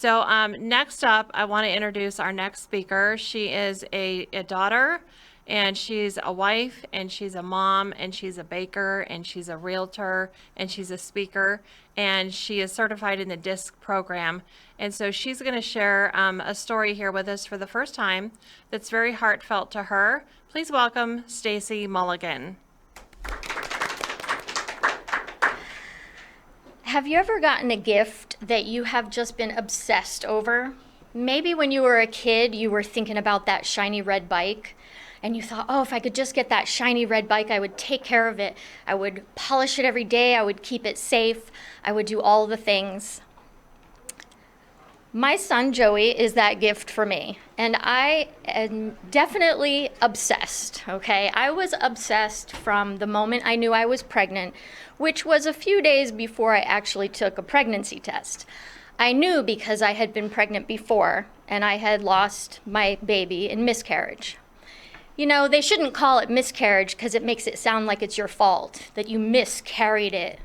So next up, I want to introduce our next speaker. She is a daughter, and she's a wife, and she's a mom, and she's a baker, and she's a realtor, and she's a speaker, and she is certified in the DISC program. And so she's going to share a story here with us for the first time that's very heartfelt to her. Please welcome Stacy Mulligan. Have you ever gotten a gift that you have just been obsessed over? Maybe when you were a kid, you were thinking about that shiny red bike, and you thought, oh, if I could just get that shiny red bike, I would take care of it. I would polish it every day. I would keep it safe. I would do all the things. My son, Joey, is that gift for me, and I am definitely obsessed, okay? I was obsessed from the moment I knew I was pregnant, which was a few days before I actually took a pregnancy test. I knew because I had been pregnant before, and I had lost my baby in miscarriage. You know, they shouldn't call it miscarriage because it makes it sound like it's your fault, that you miscarried it.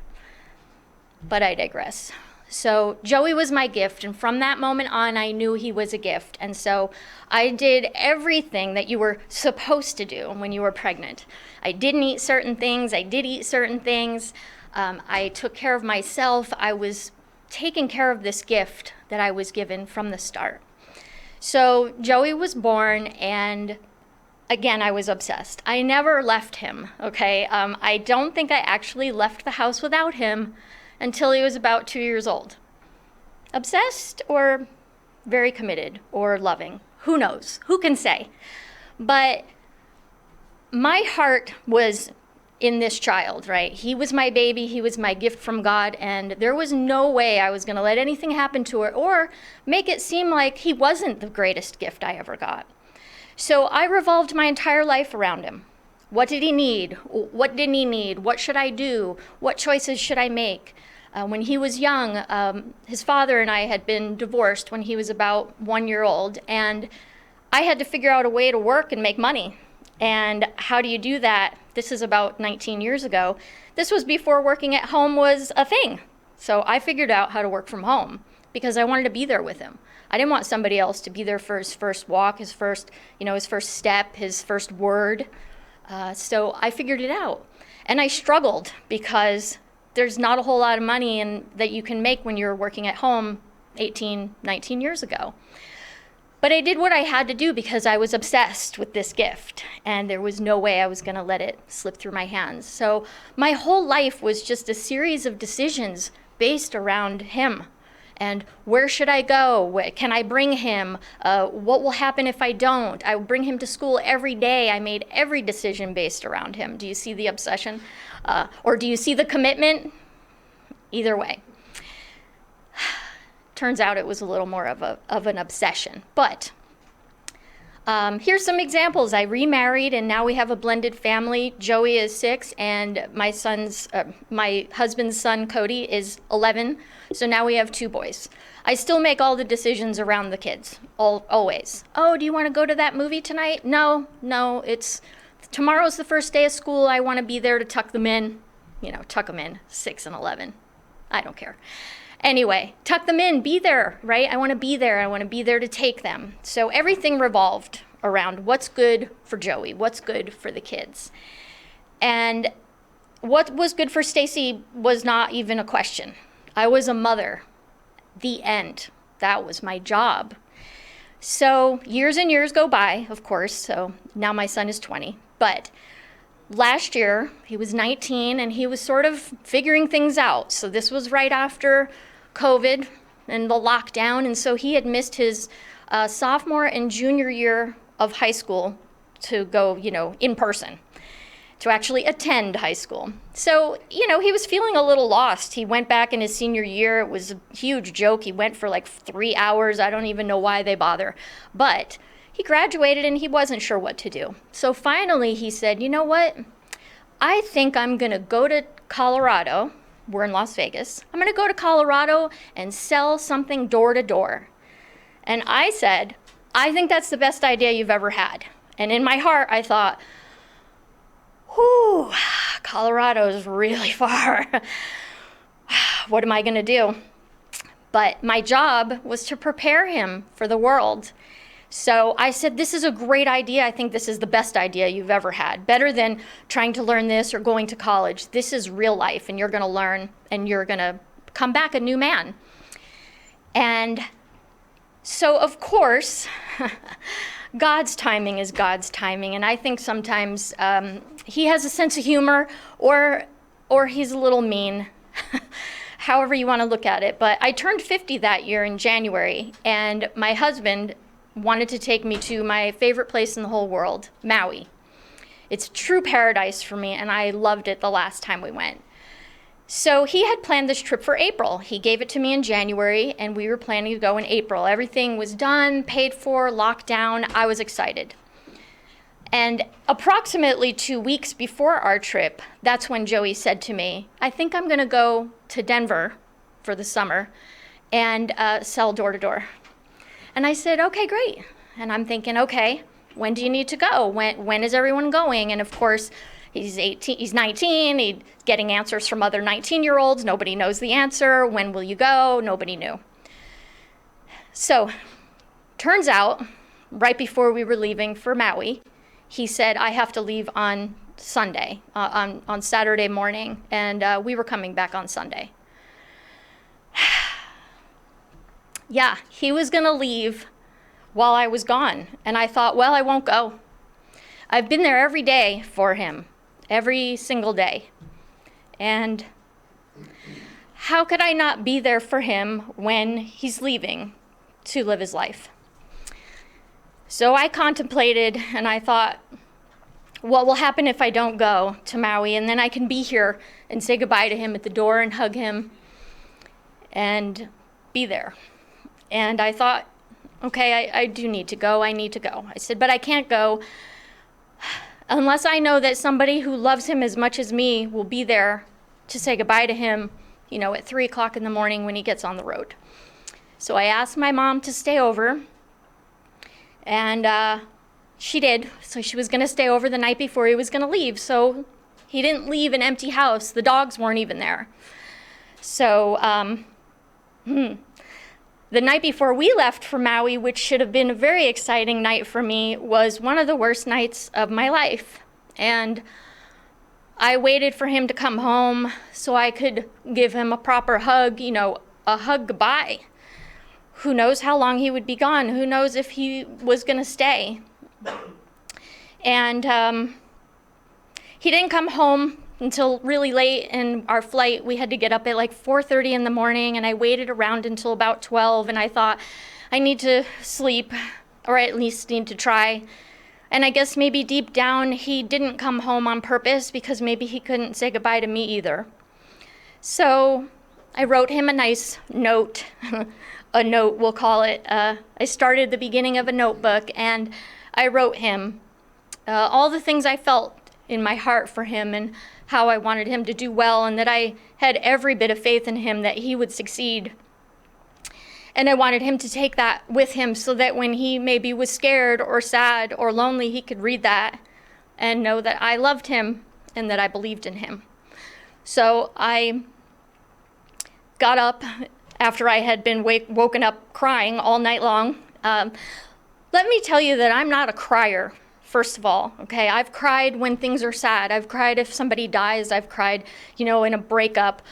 But I digress. So Joey was my gift, and from that moment on, I knew he was a gift. And so I did everything that you were supposed to do when you were pregnant. I didn't eat certain things. I did eat certain things. I took care of myself. I was taking care of this gift that I was given from the start. So Joey was born, and again, I was obsessed. I never left him, okay? I don't think I actually left the house without him until he was about 2 years old. Obsessed or very committed or loving? Who knows? Who can say? But my heart was in this child, right? He was my baby. He was my gift from God, and there was no way I was going to let anything happen to it or make it seem like he wasn't the greatest gift I ever got. So I revolved my entire life around him. What did he need? What didn't he need? What should I do? What choices should I make? When he was young, his father and I had been divorced when he was about 1 year old, and I had to figure out a way to work and make money. And how do you do that? This is about 19 years ago. This was before working at home was a thing. So I figured out how to work from home because I wanted to be there with him. I didn't want somebody else to be there for his first walk, his first step, his first word. So I figured it out. And I struggled because there's not a whole lot of money that you can make when you're working at home 18, 19 years ago. But I did what I had to do because I was obsessed with this gift, and there was no way I was going to let it slip through my hands. So my whole life was just a series of decisions based around him. And where should I go? Can I bring him? What will happen if I don't? I would bring him to school every day. I made every decision based around him. Do you see the obsession? Or do you see the commitment? Either way. Turns out it was a little more of an obsession. But here's some examples. I remarried, and now we have a blended family. Joey is 6, and my husband's son, Cody, is 11. So now we have 2 boys. I still make all the decisions around the kids, always. Oh, do you want to go to that movie tonight? No, tomorrow's the first day of school. I want to be there to tuck them in. Tuck them in, 6 and 11. I don't care. Anyway, tuck them in, be there, right? I want to be there. I want to be there to take them. So everything revolved around what's good for Joey, what's good for the kids. And what was good for Stacy was not even a question. I was a mother. The end. That was my job. So years and years go by, of course. So now my son is 20. But last year, he was 19, and he was sort of figuring things out. So this was right after COVID and the lockdown, and so he had missed his sophomore and junior year of high school to go, in person, to actually attend high school. So, he was feeling a little lost. He went back in his senior year. It was a huge joke. He went for like 3 hours. I don't even know why they bother. But he graduated, and he wasn't sure what to do. So finally he said, you know what? I think I'm going to go to Colorado. We're in Las Vegas. I'm going to go to Colorado and sell something door to door. And I said, I think that's the best idea you've ever had. And in my heart, I thought, whew, Colorado is really far. What am I going to do? but my job was to prepare him for the world. So I said, this is a great idea. I think this is the best idea you've ever had. Better than trying to learn this or going to college. This is real life, and you're going to learn, and you're going to come back a new man. And so, of course, God's timing is God's timing. And I think sometimes he has a sense of humor, or he's a little mean, however you want to look at it. But I turned 50 that year in January, and my husband wanted to take me to my favorite place in the whole world, Maui. It's true paradise for me, and I loved it the last time we went. So he had planned this trip for April. He gave it to me in January, and we were planning to go in April. Everything was done, paid for, locked down. I was excited. And approximately 2 weeks before our trip, that's when Joey said to me, I think I'm going to go to Denver for the summer and sell door-to-door. And I said, okay, great. And I'm thinking, okay, when do you need to go? When is everyone going? And of course, he's 18, he's 19, he's getting answers from other 19-year-olds. Nobody knows the answer. When will you go? Nobody knew. So, turns out, right before we were leaving for Maui, he said, I have to leave on Sunday, on Saturday morning, and we were coming back on Sunday. Yeah, he was going to leave while I was gone. And I thought, well, I won't go. I've been there every day for him, every single day. And how could I not be there for him when he's leaving to live his life? So I contemplated, and I thought, what will happen if I don't go to Maui? And then I can be here and say goodbye to him at the door and hug him and be there. And I thought, okay, I do need to go. I need to go. I said, but I can't go unless I know that somebody who loves him as much as me will be there to say goodbye to him, at 3 o'clock in the morning when he gets on the road. So I asked my mom to stay over, and she did. So she was going to stay over the night before he was going to leave. So he didn't leave an empty house. The dogs weren't even there. So, the night before we left for Maui, which should have been a very exciting night for me, was one of the worst nights of my life. And I waited for him to come home so I could give him a proper hug, a hug goodbye. Who knows how long he would be gone? Who knows if he was going to stay? And he didn't come home until really late in our flight. We had to get up at like 4:30 in the morning, and I waited around until about 12, and I thought, I need to sleep, or at least need to try. And I guess maybe deep down he didn't come home on purpose because maybe he couldn't say goodbye to me either. So I wrote him a nice note, a note we'll call it. I started the beginning of a notebook, and I wrote him all the things I felt in my heart for him and how I wanted him to do well, and that I had every bit of faith in him that he would succeed. And I wanted him to take that with him so that when he maybe was scared or sad or lonely, he could read that and know that I loved him and that I believed in him. So I got up after I had been woken up crying all night long. Let me tell you that I'm not a crier. First of all, okay, I've cried when things are sad. I've cried if somebody dies. I've cried, in a breakup.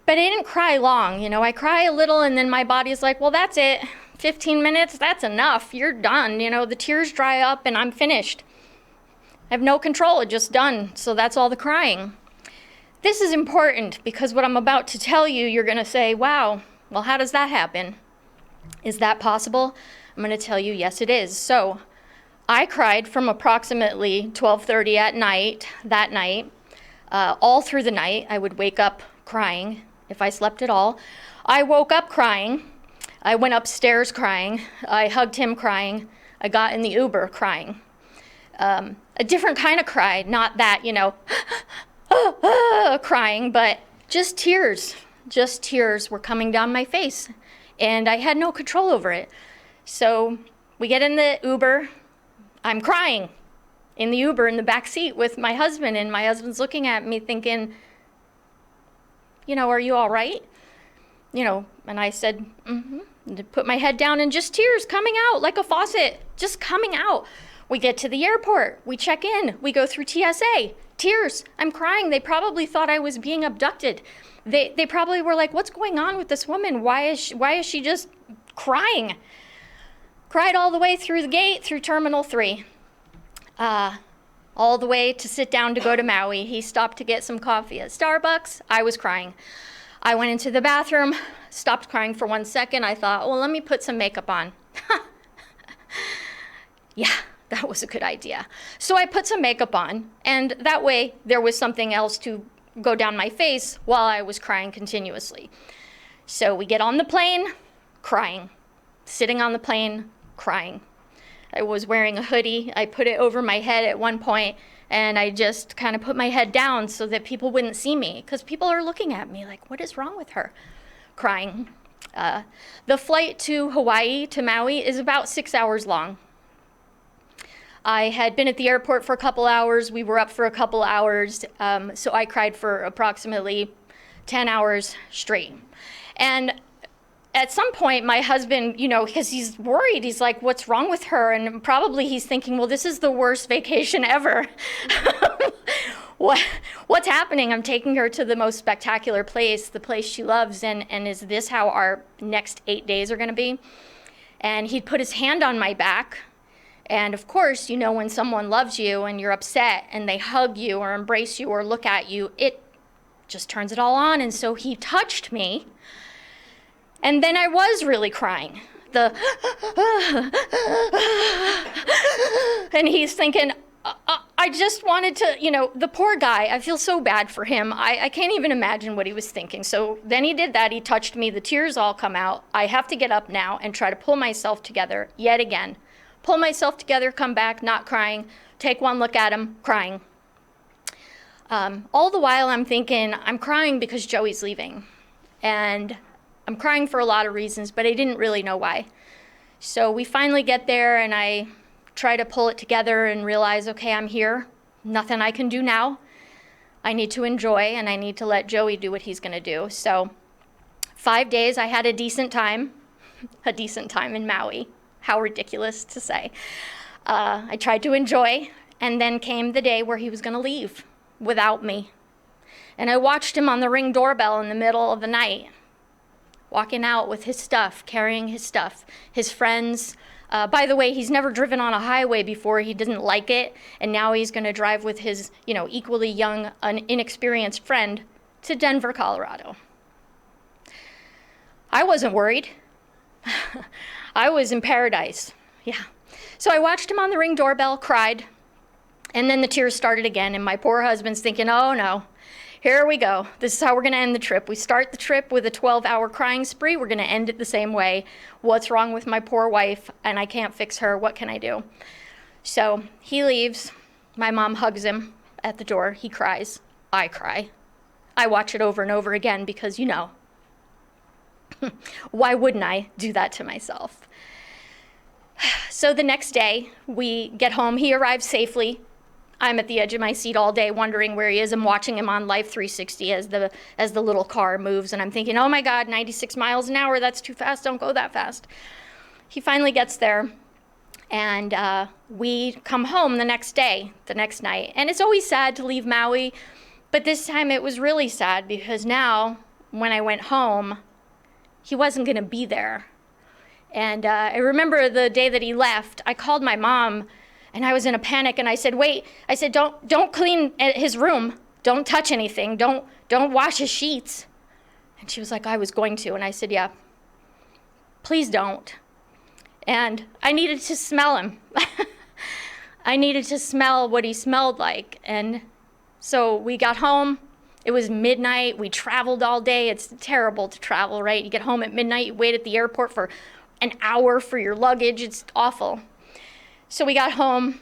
But I didn't cry long, I cry a little and then my body's like, well, that's it. 15 minutes, that's enough. You're done. The tears dry up and I'm finished. I have no control, it's just done. So that's all the crying. This is important because what I'm about to tell you, you're going to say, wow, well, how does that happen? Is that possible? I'm going to tell you, yes, it is. So I cried from approximately 12:30 at night, that night, all through the night. I would wake up crying if I slept at all. I woke up crying. I went upstairs crying. I hugged him crying. I got in the Uber crying. A different kind of cry, not that, crying, but just tears. Just tears were coming down my face, and I had no control over it. So we get in the Uber. I'm crying in the Uber in the back seat with my husband, and my husband's looking at me thinking, are you all right? And I said, mm-hmm. And put my head down and just tears coming out like a faucet, just coming out. We get to the airport, we check in, we go through TSA, tears, I'm crying. They probably thought I was being abducted. They probably were like, what's going on with this woman? Why is she just crying? Cried all the way through the gate, through Terminal 3. All the way to sit down to go to Maui. He stopped to get some coffee at Starbucks. I was crying. I went into the bathroom, stopped crying for 1 second. I thought, well, let me put some makeup on. Yeah, that was a good idea. So I put some makeup on, and that way there was something else to go down my face while I was crying continuously. So we get on the plane, crying. Sitting on the plane, crying. I was wearing a hoodie. I put it over my head at one point, and I just kind of put my head down so that people wouldn't see me, because people are looking at me like, what is wrong with her? Crying. The flight to Hawaii, to Maui, is about 6 hours long. I had been at the airport for a couple hours. We were up for a couple hours, so I cried for approximately 10 hours straight. And at some point, my husband, because he's worried, he's like, what's wrong with her? And probably he's thinking, well, this is the worst vacation ever. What's happening? I'm taking her to the most spectacular place, the place she loves, and is this how our next 8 days are going to be? And he'd put his hand on my back. And of course, when someone loves you and you're upset and they hug you or embrace you or look at you, it just turns it all on. And so he touched me. And then I was really crying. And he's thinking, I just wanted to, the poor guy, I feel so bad for him. I can't even imagine what he was thinking. So then he did that. He touched me. The tears all come out. I have to get up now and try to pull myself together yet again. Pull myself together, come back, not crying, take one look at him, crying. All the while I'm thinking, I'm crying because Joey's leaving. And I'm crying for a lot of reasons, but I didn't really know why. So we finally get there, and I try to pull it together and realize, okay, I'm here. Nothing I can do now. I need to enjoy, and I need to let Joey do what he's going to do. So 5 days, I had a decent time in Maui. How ridiculous to say. I tried to enjoy, and then came the day where he was going to leave without me. And I watched him on the Ring doorbell in the middle of the night, walking out with his stuff, carrying his stuff, his friends. By the way, he's never driven on a highway before. He didn't like it, and now he's going to drive with his, equally young, inexperienced friend to Denver, Colorado. I wasn't worried. I was in paradise, yeah. So I watched him on the Ring doorbell, cried, and then the tears started again, and my poor husband's thinking, oh no, here we go. This is how we're gonna end the trip. We start the trip with a 12-hour crying spree. We're gonna end it the same way. What's wrong with my poor wife? And I can't fix her. What can I do? So he leaves. My mom hugs him at the door. He cries. I cry. I watch it over and over again because, why wouldn't I do that to myself? So the next day, we get home. He arrives safely. I'm at the edge of my seat all day wondering where he is. I'm watching him on Life 360 as the little car moves, and I'm thinking, oh my God, 96 miles an hour, that's too fast, don't go that fast. He finally gets there, and we come home the next night. And it's always sad to leave Maui, but this time it was really sad because now, when I went home, he wasn't going to be there. And I remember the day that he left, I called my mom, and I was in a panic, and I said, wait, don't clean his room. Don't touch anything. Don't wash his sheets. And she was like, I was going to. And I said, yeah, please don't. And I needed to smell him. I needed to smell what he smelled like. And so we got home. It was midnight. We traveled all day. It's terrible to travel, right? You get home at midnight, you wait at the airport for an hour for your luggage. It's awful. So we got home.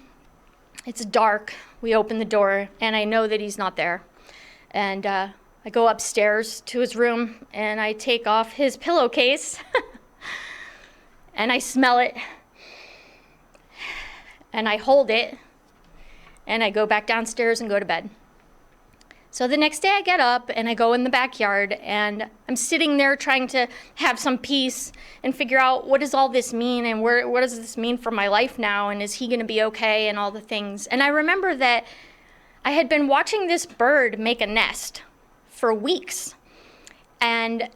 It's dark. We open the door, and I know that he's not there. And I go upstairs to his room, and I take off his pillowcase, and I smell it, and I hold it, and I go back downstairs and go to bed. So the next day I get up and I go in the backyard and I'm sitting there trying to have some peace and figure out what does all this mean and what does this mean for my life now, and is he going to be okay and all the things. And I remember that I had been watching this bird make a nest for weeks, and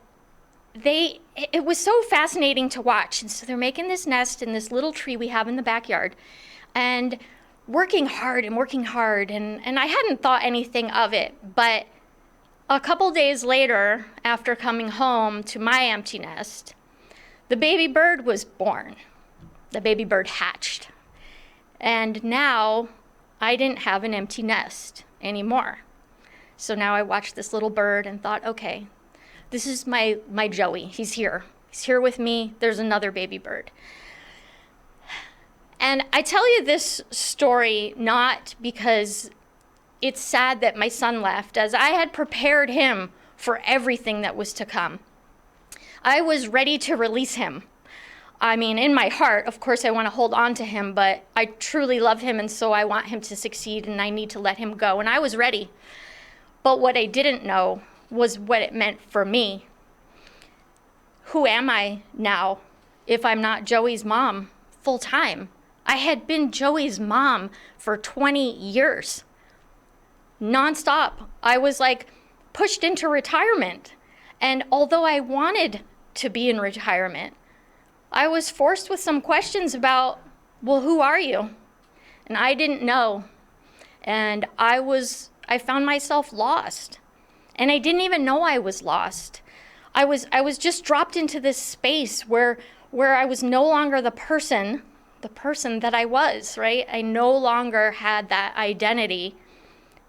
it was so fascinating to watch. And so they're making this nest in this little tree we have in the backyard and working hard, and I hadn't thought anything of it. But a couple days later, after coming home to my empty nest, the baby bird was born. The baby bird hatched. And now I didn't have an empty nest anymore. So now I watched this little bird and thought, okay, this is my Joey. He's here. He's here with me. There's another baby bird. And I tell you this story not because it's sad that my son left, as I had prepared him for everything that was to come. I was ready to release him. I mean, in my heart, of course, I want to hold on to him, but I truly love him, and so I want him to succeed, and I need to let him go. And I was ready. But what I didn't know was what it meant for me. Who am I now if I'm not Joey's mom full time? I had been Joey's mom for 20 years, nonstop. I was like pushed into retirement. And although I wanted to be in retirement, I was forced with some questions about, well, who are you? And I didn't know. And I found myself lost. And I didn't even know I was lost. I was just dropped into this space where I was no longer the person that I was, right? I no longer had that identity,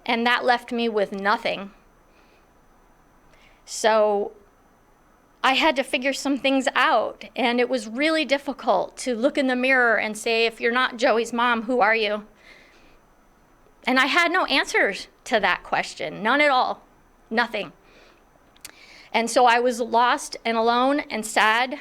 and that left me with nothing. So I had to figure some things out, and it was really difficult to look in the mirror and say, if you're not Joey's mom, who are you? And I had no answers to that question, none at all, nothing. And so I was lost and alone and sad,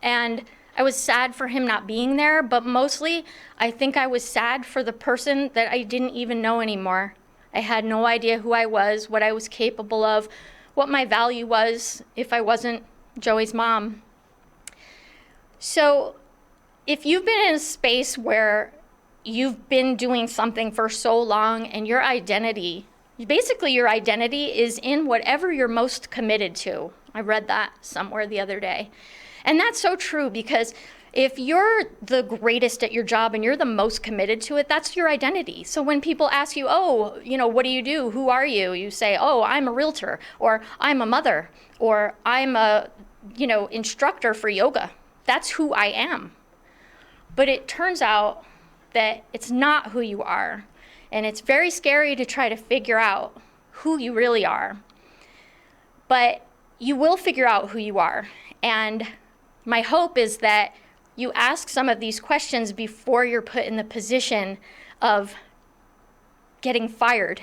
and I was sad for him not being there, but mostly I think I was sad for the person that I didn't even know anymore. I had no idea who I was, what I was capable of, what my value was if I wasn't Joey's mom. So if you've been in a space where you've been doing something for so long and your identity is in whatever you're most committed to. I read that somewhere the other day. And that's so true, because if you're the greatest at your job and you're the most committed to it, that's your identity. So when people ask you, oh, what do you do? Who are you? You say, oh, I'm a realtor, or I'm a mother, or I'm a, instructor for yoga. That's who I am. But it turns out that it's not who you are. And it's very scary to try to figure out who you really are. But you will figure out who you are. And my hope is that you ask some of these questions before you're put in the position of getting fired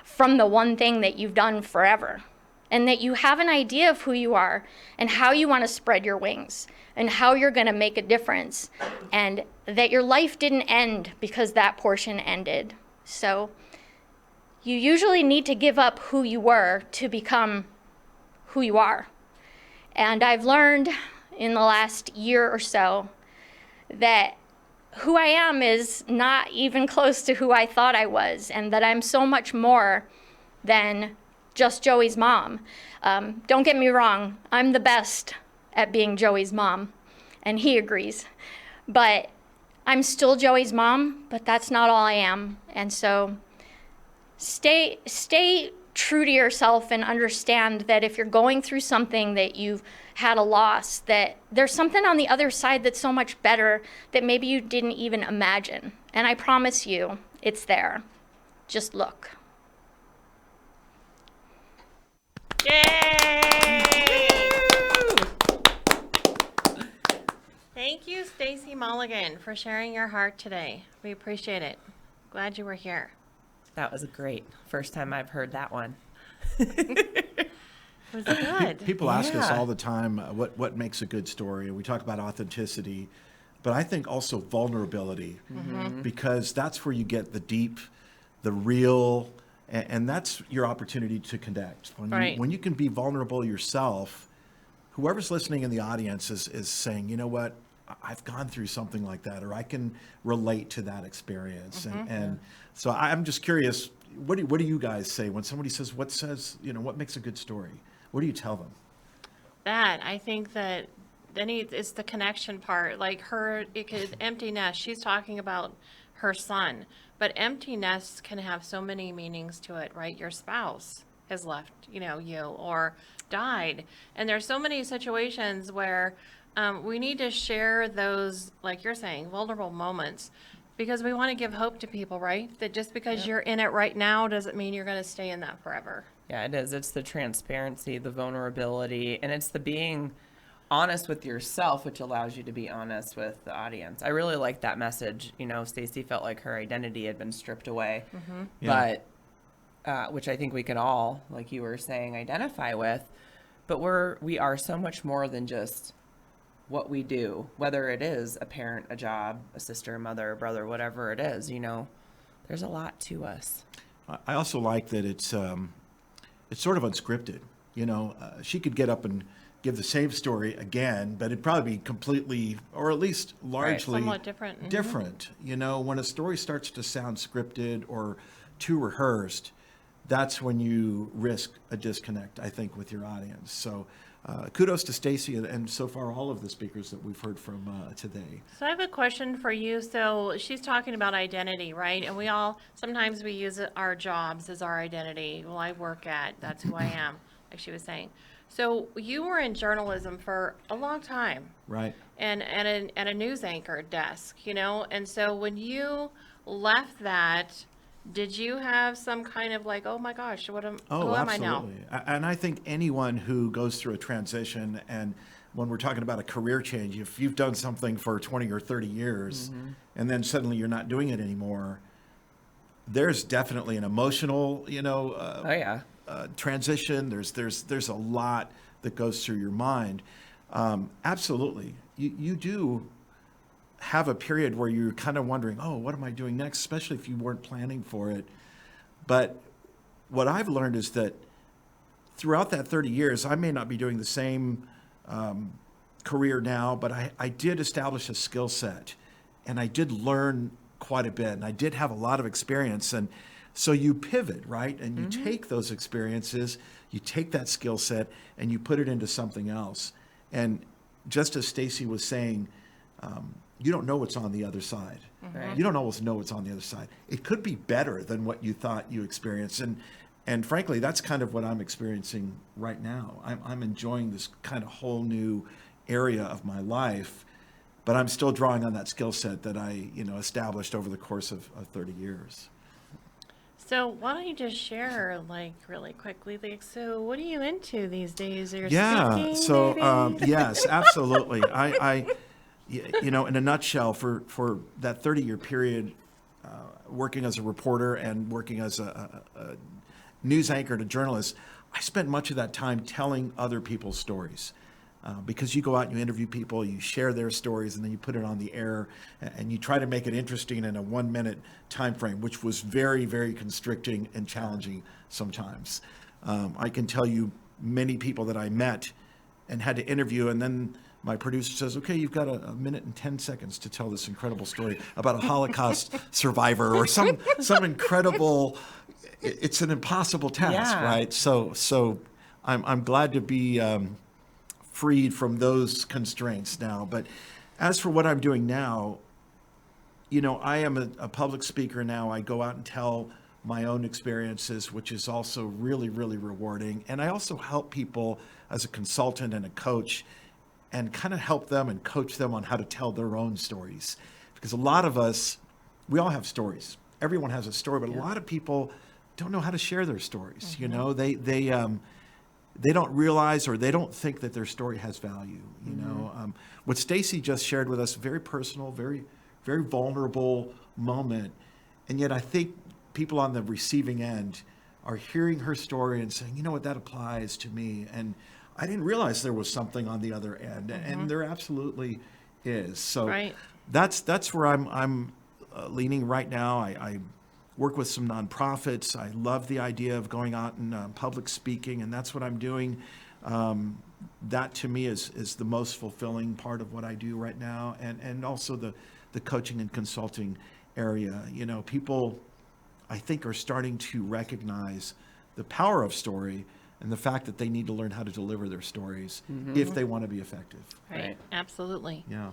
from the one thing that you've done forever. And that you have an idea of who you are and how you want to spread your wings and how you're going to make a difference, and that your life didn't end because that portion ended. So you usually need to give up who you were to become who you are. And I've learned in the last year or so that who I am is not even close to who I thought I was, and that I'm so much more than just Joey's mom. Don't get me wrong, I'm the best at being Joey's mom, and he agrees. But I'm still Joey's mom, but that's not all I am. And so stay true to yourself and understand that if you're going through something, that you've had a loss, that there's something on the other side that's so much better that maybe you didn't even imagine. And I promise you, it's there. Just look. Yay! Thank you, Stacy Mulligan, for sharing your heart today. We appreciate it. Glad you were here. That was great. First time I've heard that one. Was it good? People ask us Yeah. all the time, what makes a good story? We talk about authenticity, but I think also vulnerability, because that's where you get the deep, the real, And that's your opportunity to connect. Right. When you can be vulnerable yourself, whoever's listening in the audience is saying, you know what, I've gone through something like that, or I can relate to that experience. And so I'm just curious, what do you guys say when somebody says, what makes a good story? What do you tell them? That I think that then it's the connection part. Like it could empty nest. She's talking about her son, but empty nests can have so many meanings to it, right? Your spouse has left, you or died, and there's so many situations where we need to share those, like you're saying, vulnerable moments. Because we want to give hope to people, right? That just because you're in it right now doesn't mean you're going to stay in that forever. Yeah, it is. It's the transparency, the vulnerability, and it's the being honest with yourself, which allows you to be honest with the audience. I really like that message. Stacy felt like her identity had been stripped away, Yeah. but which I think we can all, like you were saying, identify with. But we are so much more than just what we do, whether it is a parent, a job, a sister, a mother, a brother, whatever it is. There's a lot to us. I also like that it's sort of unscripted. She could get up and give the same story again, but it'd probably be completely, or at least largely Somewhat different. Mhm. different. When a story starts to sound scripted or too rehearsed, that's when you risk a disconnect, I think, with your audience. So kudos to Stacy and so far all of the speakers that we've heard from today. So I have a question for you. So she's talking about identity, right? And sometimes we use our jobs as our identity. Well, I work that's who I am, like she was saying. So you were in journalism for a long time. Right. And at a news anchor desk, and so when you left that, did you have some kind of like, oh my gosh, who am I now? Absolutely. And I think anyone who goes through a transition, and when we're talking about a career change, if you've done something for 20 or 30 years and then suddenly you're not doing it anymore, there's definitely an emotional, transition. There's a lot that goes through your mind. Absolutely. You do have a period where you're kind of wondering, oh, what am I doing next? Especially if you weren't planning for it. But what I've learned is that throughout that 30 years, I may not be doing the same career now, but I did establish a skill set, and I did learn quite a bit, and I did have a lot of experience. And so you pivot, right? And you take those experiences, you take that skill set, and you put it into something else. And just as Stacy was saying, you don't know what's on the other side. Right. You don't always know what's on the other side. It could be better than what you thought you experienced. And frankly, that's kind of what I'm experiencing right now. I'm enjoying this kind of whole new area of my life, but I'm still drawing on that skill set that I established over the course of 30 years. So why don't you just share, like, really quickly, like, so what are you into these days? You're Yeah. speaking, So maybe? yes, absolutely. I in a nutshell, for that 30-year period, working as a reporter and working as a news anchor and a journalist, I spent much of that time telling other people's stories. Because you go out and you interview people, you share their stories, and then you put it on the air, and you try to make it interesting in a 1-minute time frame, which was very, very constricting and challenging sometimes. I can tell you many people that I met and had to interview, and then my producer says, okay, you've got a minute and 10 seconds to tell this incredible story about a Holocaust survivor or some incredible, it's an impossible task, right? So I'm glad to be freed from those constraints now. But as for what I'm doing now, I am a public speaker now. I go out and tell my own experiences, which is also really, really rewarding. And I also help people as a consultant and a coach, and kind of help them and coach them on how to tell their own stories. Because a lot of us, we all have stories. Everyone has a story, but a lot of people don't know how to share their stories. They don't realize, or they don't think that their story has value. What Stacy just shared with us, very personal, very, very vulnerable moment. And yet I think people on the receiving end are hearing her story and saying, you know what, that applies to me. And I didn't realize there was something on the other end, and there absolutely is. So Right. that's where I'm leaning right now. I work with some nonprofits. I love the idea of going out and public speaking, and that's what I'm doing. That to me is the most fulfilling part of what I do right now, and also the coaching and consulting area. You know, people, I think, are starting to recognize the power of story and the fact that they need to learn how to deliver their stories if they want to be effective. Right. Right. Absolutely. Yeah.